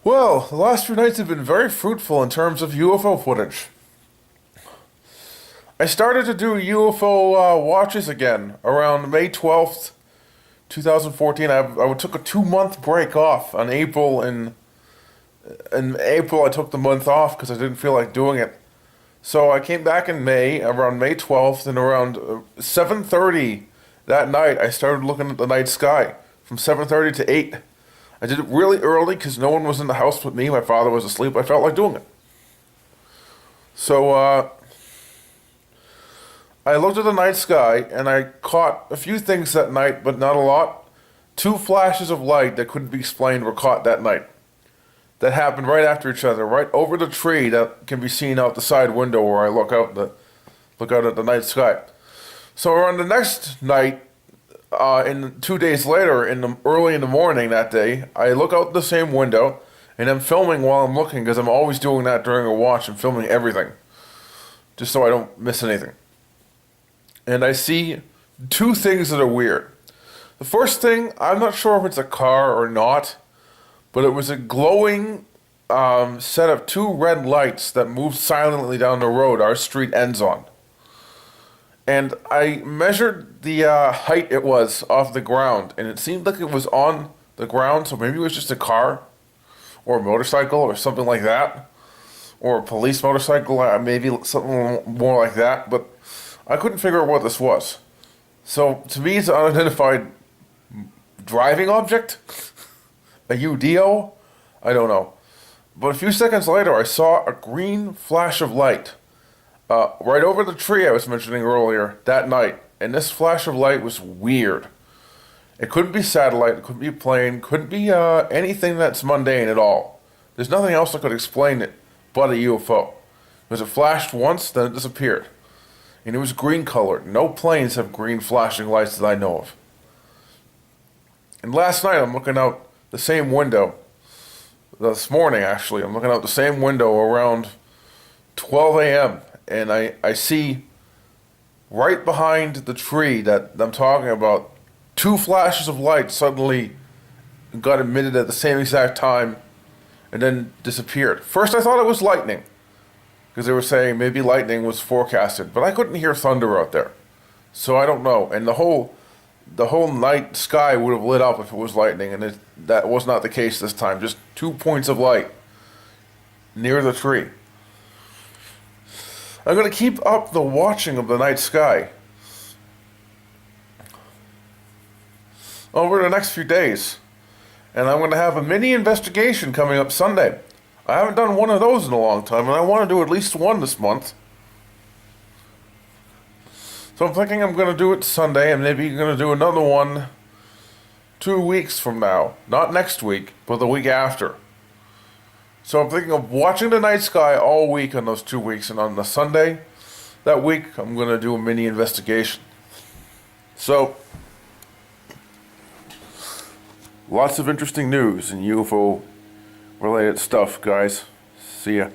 Well, the last few nights have been very fruitful in terms of UFO footage. I started to do UFO watches again around May 12th, 2014. I took a 2 month break off on April. In April, I took the month off because I didn't feel like doing it. So I came back in May, around May 12th, and around 7:30 that night, I started looking at the night sky from 7:30 to 8. I did it really early because no one was in the house with me. My father was asleep. I felt like doing it. So I looked at the night sky and I caught a few things that night, but not a lot. Two flashes of light that couldn't be explained were caught that night. That happened right after each other, right over the tree that can be seen out the side window where I look out at the night sky. So around the next night, in 2 days later, early in the morning that day, I look out the same window, and I'm filming while I'm looking because I'm always doing that during a watch. I'm filming everything, just so I don't miss anything. And I see two things that are weird. The first thing, I'm not sure if it's a car or not, but it was a glowing set of two red lights that moved silently down the road our street ends on. And I measured the height it was off the ground, and it seemed like it was on the ground, so maybe it was just a car, or a motorcycle, or something like that, or a police motorcycle, maybe something more like that, but I couldn't figure out what this was. So, to me, it's an unidentified driving object? A UDO? I don't know. But a few seconds later, I saw a green flash of light right over the tree I was mentioning earlier that night. And this flash of light was weird. It couldn't be satellite, it couldn't be a plane, couldn't be anything that's mundane at all. There's nothing else that could explain it but a UFO. Because it flashed once, then it disappeared. And it was green colored. No planes have green flashing lights that I know of. And last night I'm looking out the same window. This morning, actually, I'm looking out the same window around 12 a.m. And I see right behind the tree that I'm talking about, two flashes of light suddenly got emitted at the same exact time and then disappeared. First I thought it was lightning, because they were saying maybe lightning was forecasted, but I couldn't hear thunder out there. So I don't know. And the whole night sky would have lit up if it was lightning, and that was not the case this time. Just 2 points of light near the tree. I'm going to keep up the watching of the night sky over the next few days. And I'm going to have a mini investigation coming up Sunday. I haven't done one of those in a long time, and I want to do at least one this month. So I'm thinking I'm going to do it Sunday, and maybe going to do another one 2 weeks from now. Not next week, but the week after. So I'm thinking of watching the night sky all week on those 2 weeks, and on the Sunday that week, I'm going to do a mini investigation. So, lots of interesting news and UFO related stuff, guys. See ya.